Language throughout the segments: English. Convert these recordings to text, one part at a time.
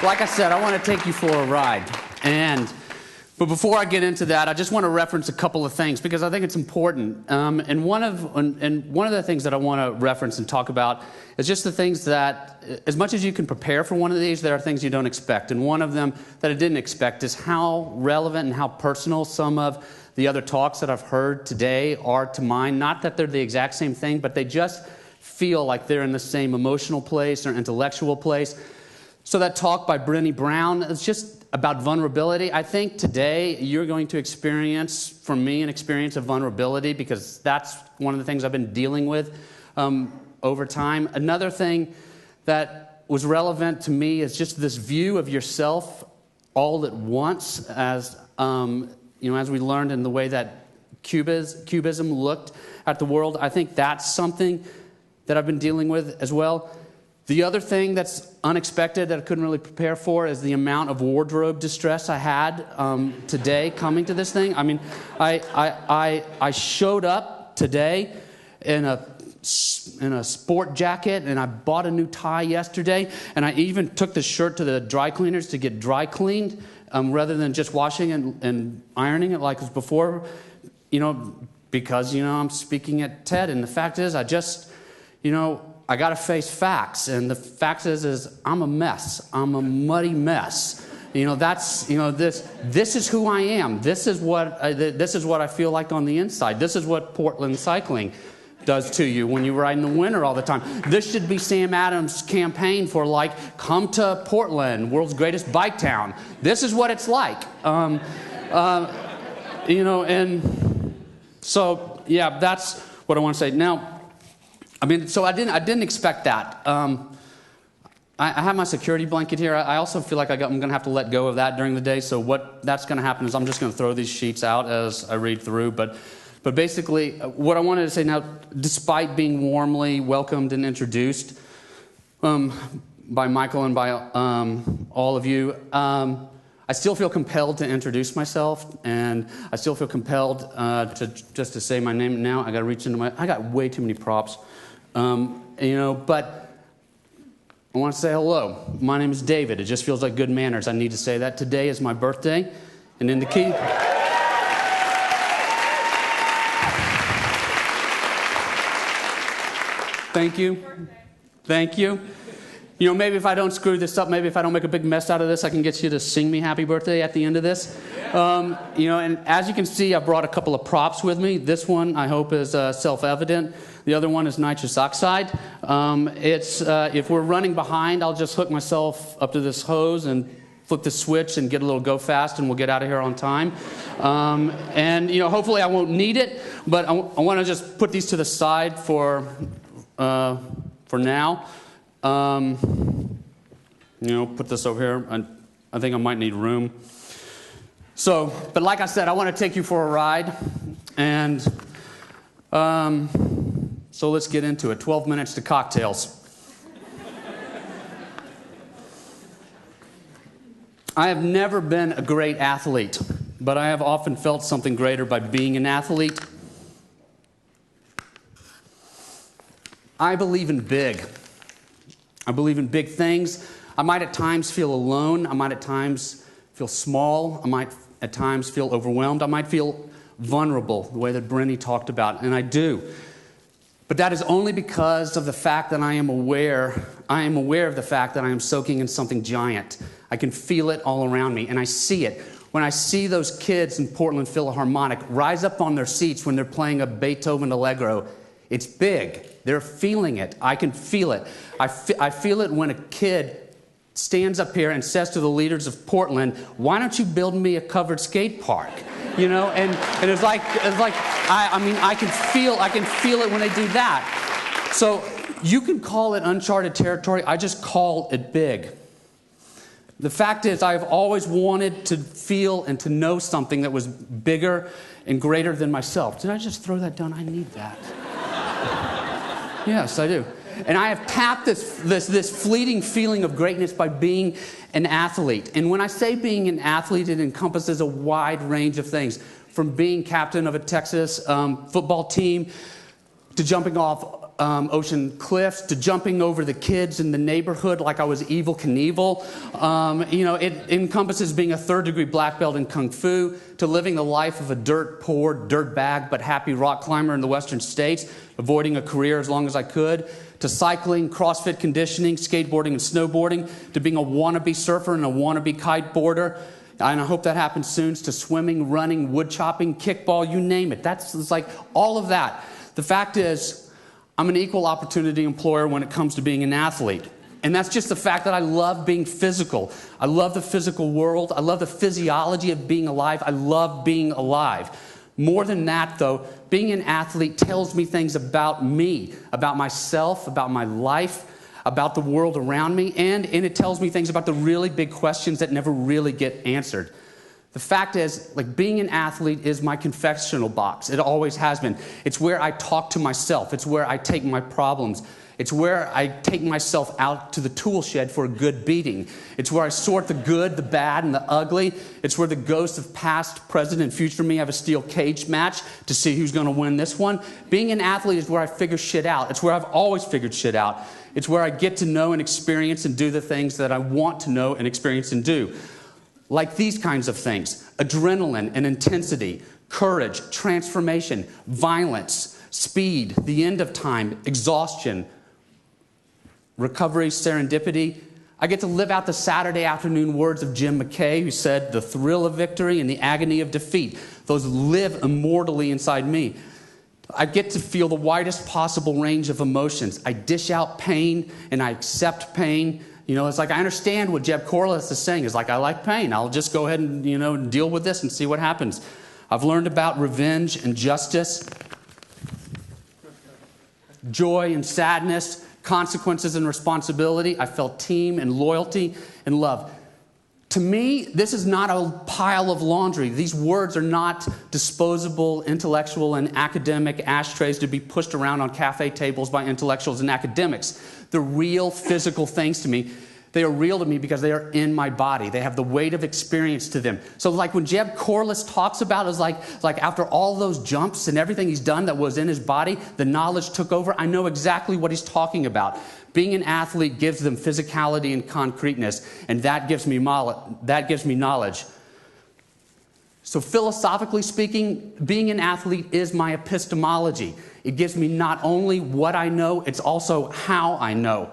like I said, I want to take you for a ride. But before I get into that, I just want to reference a couple of things because I think it's important. And one of the things that I want to reference and talk about is just the things that, as much as you can prepare for one of these, there are things you don't expect. And one of them that I didn't expect is how relevant and how personal some of the other talks that I've heard today are to mine. Not that they're the exact same thing, but they just feel like they're in the same emotional place or intellectual place. So that talk by Brené Brown is just about vulnerability. I think today you're going to experience, from me, an experience of vulnerability because that's one of the things I've been dealing with over time. Another thing that was relevant to me is just this view of yourself all at once, as as we learned in the way that Cubism looked at the world. I think that's something that I've been dealing with as well. The other thing that's unexpected that I couldn't really prepare for is the amount of wardrobe distress I had today coming to this thing. I mean, I showed up today in a sport jacket, and I bought a new tie yesterday, and I even took the shirt to the dry cleaners to get dry cleaned rather than just washing and ironing it like it was before, because, I'm speaking at TED, and the fact is I just, I got to face facts, and the fact is I'm a mess. I'm a muddy mess. This is who I am. This is what I feel like on the inside. This is what Portland cycling does to you when you ride in the winter all the time. This should be Sam Adams' campaign for come to Portland, world's greatest bike town. This is what it's like. And so yeah, that's what I want to say now. So I didn't expect that. I have my security blanket here. I also feel like I'm going to have to let go of that during the day. So what that's going to happen is I'm just going to throw these sheets out as I read through. But basically, what I wanted to say now, despite being warmly welcomed and introduced by Michael and by all of you, I still feel compelled to introduce myself, and I still feel compelled to say my name now. I got to reach into I got way too many props. But I want to say hello. My name is David. It just feels like good manners. I need to say that. Today is my birthday, and in the key... Thank you. Thank you. Maybe if I don't screw this up, maybe if I don't make a big mess out of this, I can get you to sing me happy birthday at the end of this. And as you can see, I brought a couple of props with me. This one, I hope, is self-evident. The other one is nitrous oxide. If we're running behind, I'll just hook myself up to this hose and flip the switch and get a little go fast, and we'll get out of here on time. Hopefully I won't need it, but I want to just put these to the side for now. Put this over here. I think I might need room. So, but like I said, I want to take you for a ride, and so let's get into it. 12 minutes to cocktails. I have never been a great athlete, but I have often felt something greater by being an athlete. I believe in big. I believe in big things. I might at times feel alone. I might at times feel small. I might at times feel overwhelmed. I might feel vulnerable, the way that Brené talked about, and I do. But that is only because of the fact that I am aware of the fact that I am soaking in something giant. I can feel it all around me, and I see it. When I see those kids in Portland Philharmonic rise up on their seats when they're playing a Beethoven Allegro, it's big. They're feeling it. I can feel it. I feel it when a kid stands up here and says to the leaders of Portland, "Why don't you build me a covered skate park?" And it's like I can feel it when they do that. So you can call it uncharted territory. I just call it big. The fact is, I've always wanted to feel and to know something that was bigger and greater than myself. Did I just throw that down? I need that. Yes, I do. And I have tapped this fleeting feeling of greatness by being an athlete. And when I say being an athlete, it encompasses a wide range of things, from being captain of a Texas football team to jumping off ocean cliffs, to jumping over the kids in the neighborhood like I was Evel Knievel. It encompasses being a third-degree black belt in Kung Fu, to living the life of a dirt-poor, dirt-bag, but happy rock climber in the Western States, avoiding a career as long as I could, to cycling, CrossFit conditioning, skateboarding, and snowboarding, to being a wannabe surfer and a wannabe kiteboarder. And I hope that happens soon, to swimming, running, wood chopping, kickball, you name it. It's like all of that. The fact is, I'm an equal opportunity employer when it comes to being an athlete. And that's just the fact that I love being physical. I love the physical world. I love the physiology of being alive. I love being alive. More than that, though, being an athlete tells me things about me, about myself, about my life, about the world around me, and it tells me things about the really big questions that never really get answered. The fact is, being an athlete is my confessional box. It always has been. It's where I talk to myself. It's where I take my problems. It's where I take myself out to the tool shed for a good beating. It's where I sort the good, the bad, and the ugly. It's where the ghosts of past, present, and future me have a steel cage match to see who's going to win this one. Being an athlete is where I figure shit out. It's where I've always figured shit out. It's where I get to know and experience and do the things that I want to know and experience and do. Like these kinds of things: adrenaline and intensity, courage, transformation, violence, speed, the end of time, exhaustion, recovery, serendipity. I get to live out the Saturday afternoon words of Jim McKay, who said, "The thrill of victory and the agony of defeat, those live immortally inside me." I get to feel the widest possible range of emotions. I dish out pain and I accept pain. It's like I understand what Jeb Corliss is saying. It's like, I like pain. I'll just go ahead and, deal with this and see what happens. I've learned about revenge and justice, joy and sadness, consequences and responsibility. I felt team and loyalty and love. To me, this is not a pile of laundry. These words are not disposable, intellectual, and academic ashtrays to be pushed around on cafe tables by intellectuals and academics. They're real physical things to me. They are real to me because they are in my body. They have the weight of experience to them. So when Jeb Corliss talks about it, it's like after all those jumps and everything he's done that was in his body, the knowledge took over. I know exactly what he's talking about. Being an athlete gives them physicality and concreteness, and that gives me knowledge. So philosophically speaking, being an athlete is my epistemology. It gives me not only what I know, it's also how I know.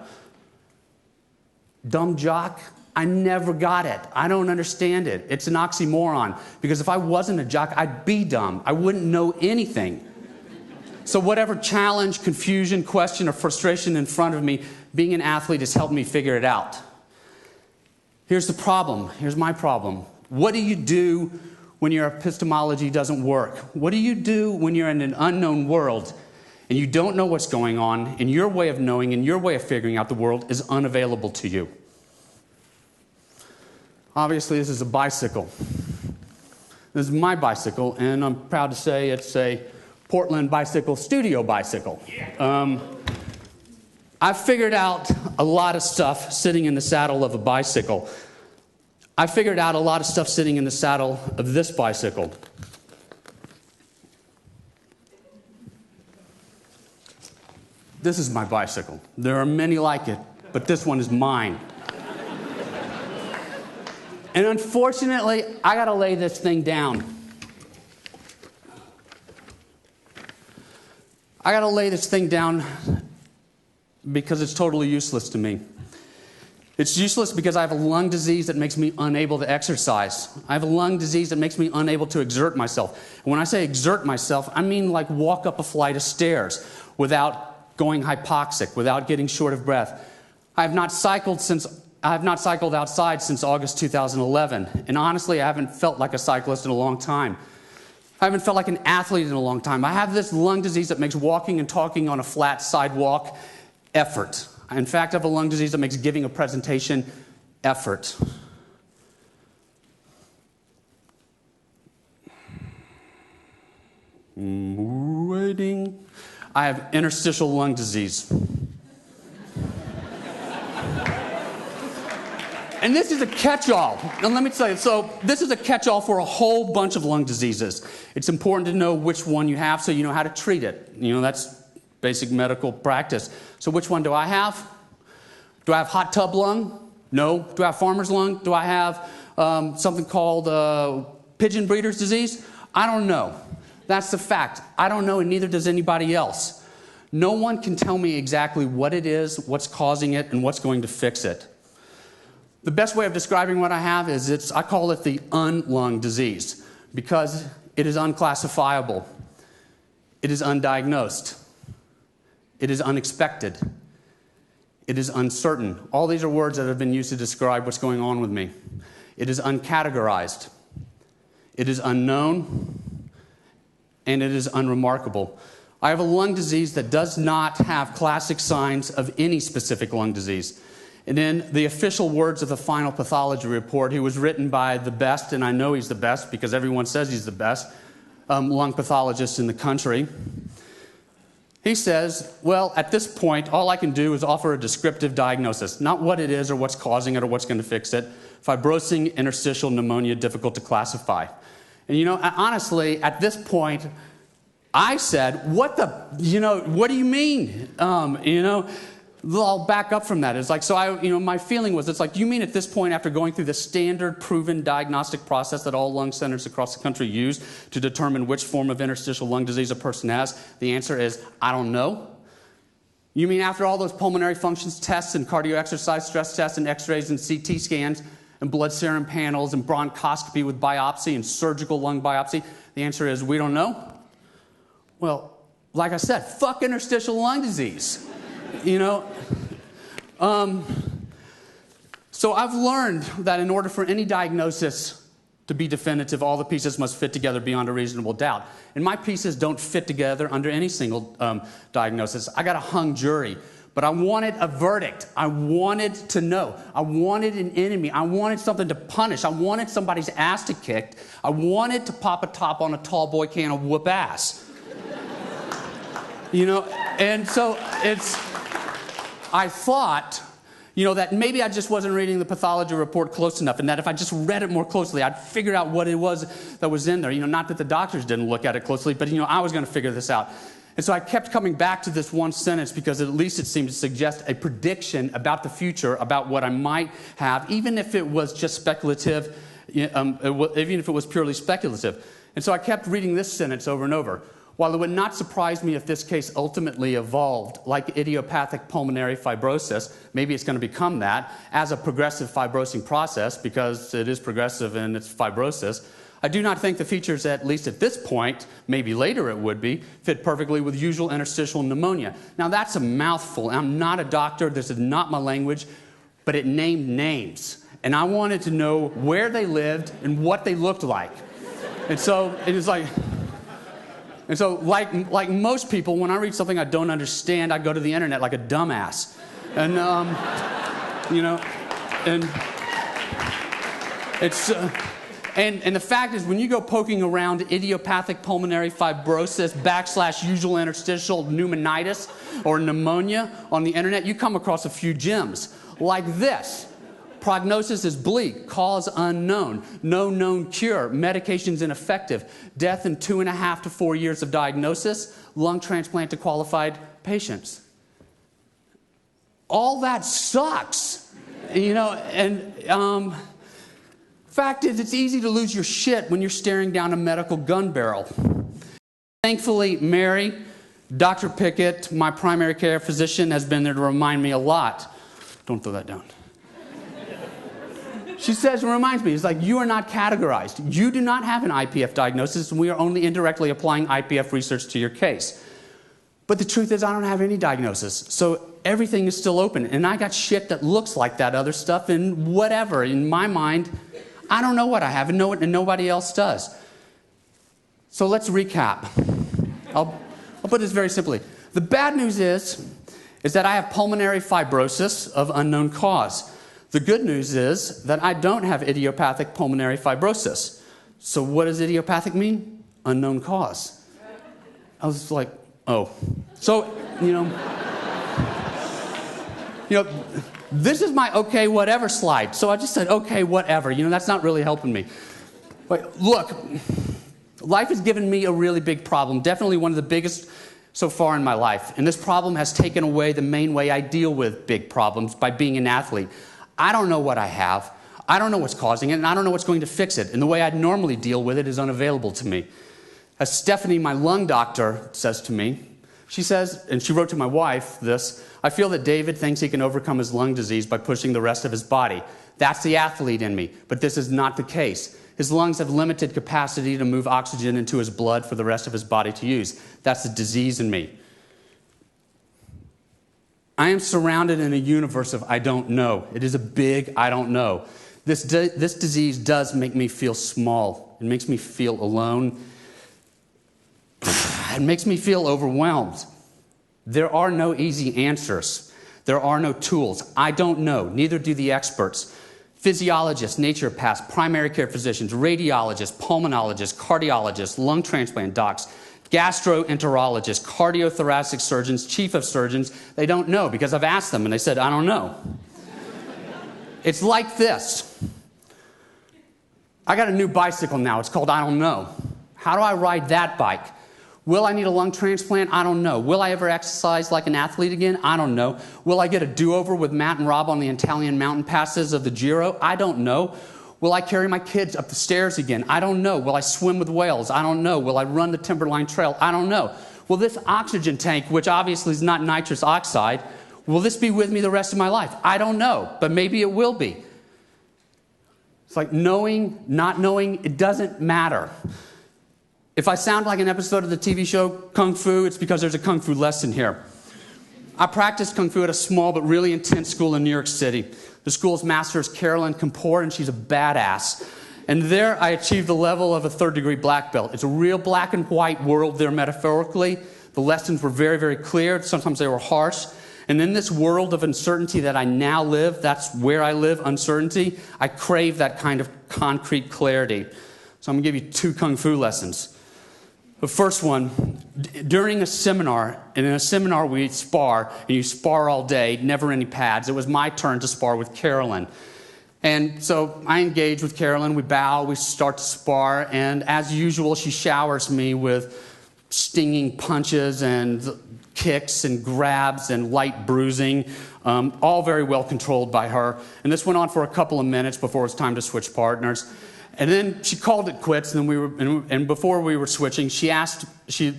Dumb jock, I never got it. I don't understand it. It's an oxymoron, because if I wasn't a jock, I'd be dumb. I wouldn't know anything. So whatever challenge, confusion, question, or frustration in front of me, being an athlete has helped me figure it out. Here's the problem. Here's my problem. What do you do when your epistemology doesn't work? What do you do when you're in an unknown world and you don't know what's going on, and your way of knowing and your way of figuring out the world is unavailable to you? Obviously, this is a bicycle. This is my bicycle, and I'm proud to say it's a Portland bicycle studio bicycle. I've figured out a lot of stuff sitting in the saddle of a bicycle. I figured out a lot of stuff sitting in the saddle of this bicycle. This is my bicycle. There are many like it, but this one is mine. And unfortunately, I gotta lay this thing down. I gotta lay this thing down because it's totally useless to me. It's useless because I have a lung disease that makes me unable to exercise. I have a lung disease that makes me unable to exert myself. And when I say exert myself, I mean like walk up a flight of stairs without going hypoxic, without getting short of breath. I have not cycled outside since August 2011. And honestly, I haven't felt like a cyclist in a long time. I haven't felt like an athlete in a long time. I have this lung disease that makes walking and talking on a flat sidewalk effort. In fact, I have a lung disease that makes giving a presentation effort. Waiting. I have interstitial lung disease. And this is a catch-all. Now let me tell you, so this is a catch-all for a whole bunch of lung diseases. It's important to know which one you have so you know how to treat it. That's basic medical practice. So which one do I have? Do I have hot tub lung? No. Do I have farmer's lung? Do I have something called pigeon breeder's disease? I don't know. That's the fact. I don't know, and neither does anybody else. No one can tell me exactly what it is, what's causing it, and what's going to fix it. The best way of describing what I have is I call it the unlung disease because it is unclassifiable. It is undiagnosed. It is unexpected. It is uncertain. All these are words that have been used to describe what's going on with me. It is uncategorized. It is unknown. And it is unremarkable. I have a lung disease that does not have classic signs of any specific lung disease. And in the official words of the final pathology report, he was written by the best, and I know he's the best because everyone says he's the best, lung pathologist in the country. He says, well, at this point, all I can do is offer a descriptive diagnosis, not what it is or what's causing it or what's going to fix it. Fibrosing interstitial pneumonia, difficult to classify. And honestly, at this point, I said, what do you mean? I'll back up from that. It's like, so my feeling was, it's like, you mean at this point, after going through the standard proven diagnostic process that all lung centers across the country use to determine which form of interstitial lung disease a person has, the answer is, I don't know? You mean after all those pulmonary functions tests and cardio exercise stress tests and x-rays and CT scans and blood serum panels and bronchoscopy with biopsy and surgical lung biopsy, the answer is, we don't know? Well, like I said, fuck interstitial lung disease. So I've learned that in order for any diagnosis to be definitive, all the pieces must fit together beyond a reasonable doubt. And my pieces don't fit together under any single diagnosis. I got a hung jury, but I wanted a verdict. I wanted to know. I wanted an enemy. I wanted something to punish. I wanted somebody's ass to kick. I wanted to pop a top on a tall boy can of whoop ass. And so I thought, that maybe I just wasn't reading the pathology report close enough, and that if I just read it more closely, I'd figure out what it was that was in there. Not that the doctors didn't look at it closely, but, I was going to figure this out. And so I kept coming back to this one sentence because at least it seemed to suggest a prediction about the future, about what I might have, even if it was just speculative, even if it was purely speculative. And so I kept reading this sentence over and over. While it would not surprise me if this case ultimately evolved like idiopathic pulmonary fibrosis, maybe it's going to become that, as a progressive fibrosing process, because it is progressive and it's fibrosis, I do not think the features, at least at this point, maybe later it would be, fit perfectly with usual interstitial pneumonia. Now that's a mouthful. I'm not a doctor. This is not my language, but it named names. And I wanted to know where they lived and what they looked like. And so it was like... And so, like most people, when I read something I don't understand, I go to the internet like a dumbass. And, and it's... And the fact is, when you go poking around idiopathic pulmonary fibrosis / usual interstitial pneumonitis or pneumonia on the internet, you come across a few gems like this. Prognosis is bleak, cause unknown, no known cure, medications ineffective, death in 2.5 to 4 years of diagnosis, lung transplant to qualified patients. All that sucks, and fact is, it's easy to lose your shit when you're staring down a medical gun barrel. Thankfully, Mary, Dr. Pickett, my primary care physician, has been there to remind me a lot. Don't throw that down. She says, it reminds me, it's like, you are not categorized. You do not have an IPF diagnosis, and we are only indirectly applying IPF research to your case. But the truth is, I don't have any diagnosis, so everything is still open. And I got shit that looks like that other stuff, and whatever. In my mind, I don't know what I have, and nobody else does. So let's recap. I'll put this very simply. The bad news is that I have pulmonary fibrosis of unknown cause. The good news is that I don't have idiopathic pulmonary fibrosis. So what does idiopathic mean? Unknown cause. I was like, oh. So, this is my okay, whatever slide. So I just said, okay, whatever. That's not really helping me. But look, life has given me a really big problem. Definitely one of the biggest so far in my life. And this problem has taken away the main way I deal with big problems by being an athlete. I don't know what I have. I don't know what's causing it, and I don't know what's going to fix it. And the way I'd normally deal with it is unavailable to me. As Stephanie, my lung doctor, says to me, she says, and she wrote to my wife this, I feel that David thinks he can overcome his lung disease by pushing the rest of his body. That's the athlete in me, but this is not the case. His lungs have limited capacity to move oxygen into his blood for the rest of his body to use. That's the disease in me. I am surrounded in a universe of I don't know. It is a big I don't know. This disease does make me feel small. It makes me feel alone. It makes me feel overwhelmed. There are no easy answers. There are no tools. I don't know. Neither do the experts. Physiologists, naturopaths, primary care physicians, radiologists, pulmonologists, cardiologists, lung transplant docs, gastroenterologists, cardiothoracic surgeons, chief of surgeons, they don't know because I've asked them and they said, I don't know. It's like this. I got a new bicycle now. It's called I don't know. How do I ride that bike? Will I need a lung transplant? I don't know. Will I ever exercise like an athlete again? I don't know. Will I get a do-over with Matt and Rob on the Italian mountain passes of the Giro? I don't know. Will I carry my kids up the stairs again? I don't know. Will I swim with whales? I don't know. Will I run the Timberline Trail? I don't know. Will this oxygen tank, which obviously is not nitrous oxide, will this be with me the rest of my life? I don't know, but maybe it will be. It's like knowing, not knowing, it doesn't matter. If I sound like an episode of the TV show Kung Fu, it's because there's a Kung Fu lesson here. I practiced Kung Fu at a small but really intense school in New York City. The school's master is Carolyn Kapoor, and she's a badass. And there I achieved the level of a third-degree black belt. It's a real black and white world there metaphorically. The lessons were very, very clear. Sometimes they were harsh. And in this world of uncertainty that I now live, that's where I live, uncertainty, I crave that kind of concrete clarity. So I'm going to give you 2 Kung Fu lessons. The first one, during a seminar, and in a seminar we spar, and you spar all day, never any pads. It was my turn to spar with Carolyn. And so I engage with Carolyn, we bow, we start to spar, and as usual, she showers me with stinging punches and kicks and grabs and light bruising, all very well controlled by her. And this went on for a couple of minutes before it was time to switch partners. And then she called it quits, and before we were switching, she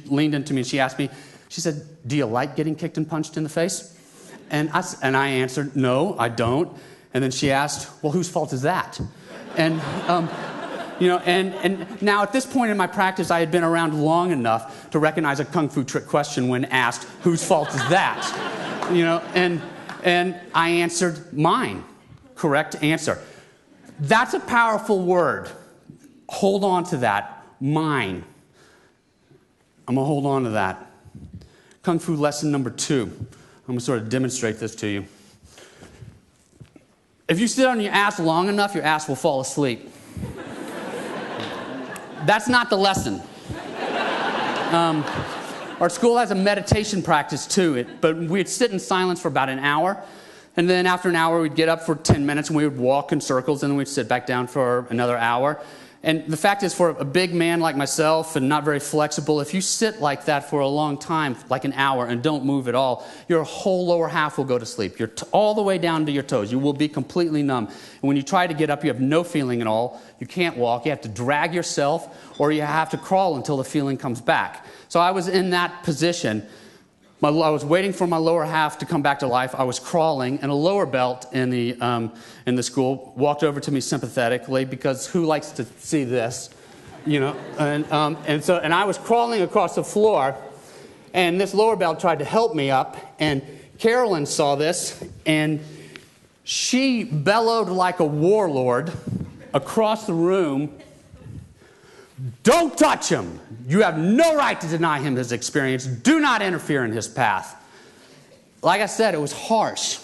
leaned into me and she asked me, she said, do you like getting kicked and punched in the face? And I answered, no, I don't. And then she asked, well, whose fault is that? And, and now at this point in my practice, I had been around long enough to recognize a Kung Fu trick question when asked, whose fault is that? And I answered, mine. Correct answer. That's a powerful word. Hold on to that. Mine. I'm going to hold on to that. Kung Fu lesson number 2. I'm going to sort of demonstrate this to you. If you sit on your ass long enough, your ass will fall asleep. That's not the lesson. Our school has a meditation practice too, but we'd sit in silence for about an hour. And then after an hour, we'd get up for 10 minutes and we would walk in circles and then we'd sit back down for another hour. And the fact is, for a big man like myself and not very flexible, if you sit like that for a long time, like an hour, and don't move at all, your whole lower half will go to sleep. You're all the way down to your toes. You will be completely numb. And when you try to get up, you have no feeling at all. You can't walk. You have to drag yourself, or you have to crawl until the feeling comes back. So I was in that position. I was waiting for my lower half to come back to life. I was crawling, and a lower belt in the school walked over to me sympathetically, because who likes to see this, And I was crawling across the floor, and this lower belt tried to help me up, and Carolyn saw this, and she bellowed like a warlord across the room. Don't touch him. You have no right to deny him his experience. Do not interfere in his path. Like I said, it was harsh.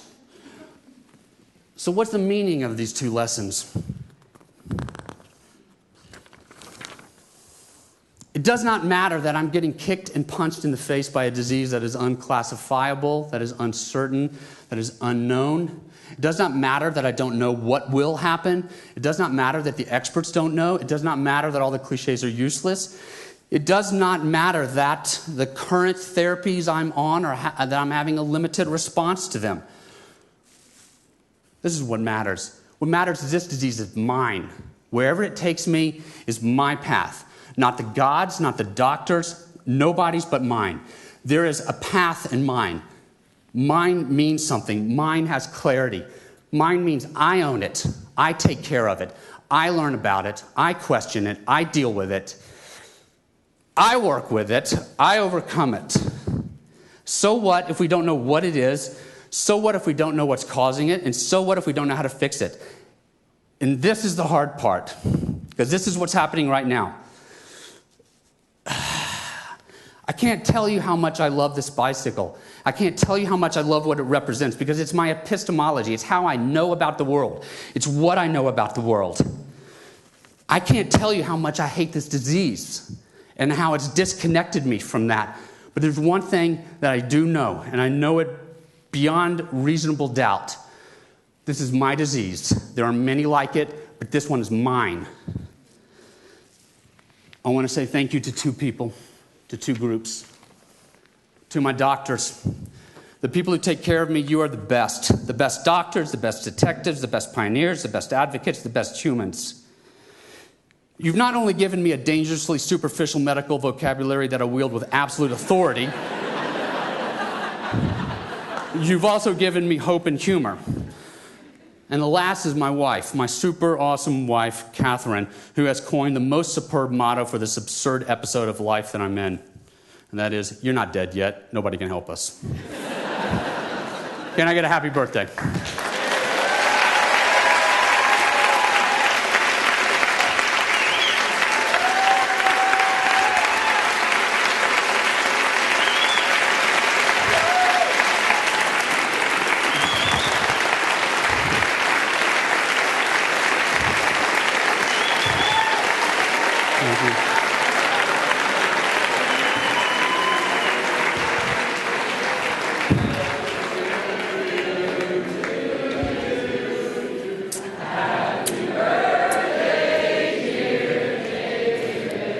So what's the meaning of these 2 lessons? It does not matter that I'm getting kicked and punched in the face by a disease that is unclassifiable, that is uncertain, that is unknown. It does not matter that I don't know what will happen. It does not matter that the experts don't know. It does not matter that all the cliches are useless. It does not matter that the current therapies I'm on or that I'm having a limited response to them. This is what matters. What matters is this disease is mine. Wherever it takes me is my path. Not the God's, not the doctor's, nobody's but mine. There is a path in mine. Mine means something. Mine has clarity. Mine means I own it. I take care of it. I learn about it. I question it. I deal with it. I work with it. I overcome it. So what if we don't know what it is? So what if we don't know what's causing it? And so what if we don't know how to fix it? And this is the hard part, because this is what's happening right now. I can't tell you how much I love this bicycle. I can't tell you how much I love what it represents, because it's my epistemology. It's how I know about the world. It's what I know about the world. I can't tell you how much I hate this disease and how it's disconnected me from that. But there's one thing that I do know, and I know it beyond reasonable doubt. This is my disease. There are many like it, but this one is mine. I want to say thank you to two people, to two groups, to my doctors. The people who take care of me, you are the best. The best doctors, the best detectives, the best pioneers, the best advocates, the best humans. You've not only given me a dangerously superficial medical vocabulary that I wield with absolute authority, you've also given me hope and humor. And the last is my wife, my super awesome wife, Catherine, who has coined the most superb motto for this absurd episode of life that I'm in. And that is, you're not dead yet. Nobody can help us. Can I get a happy birthday?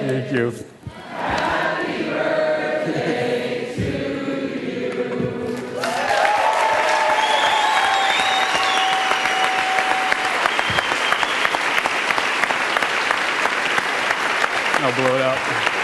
Thank you. Happy birthday to you. I'll blow it out.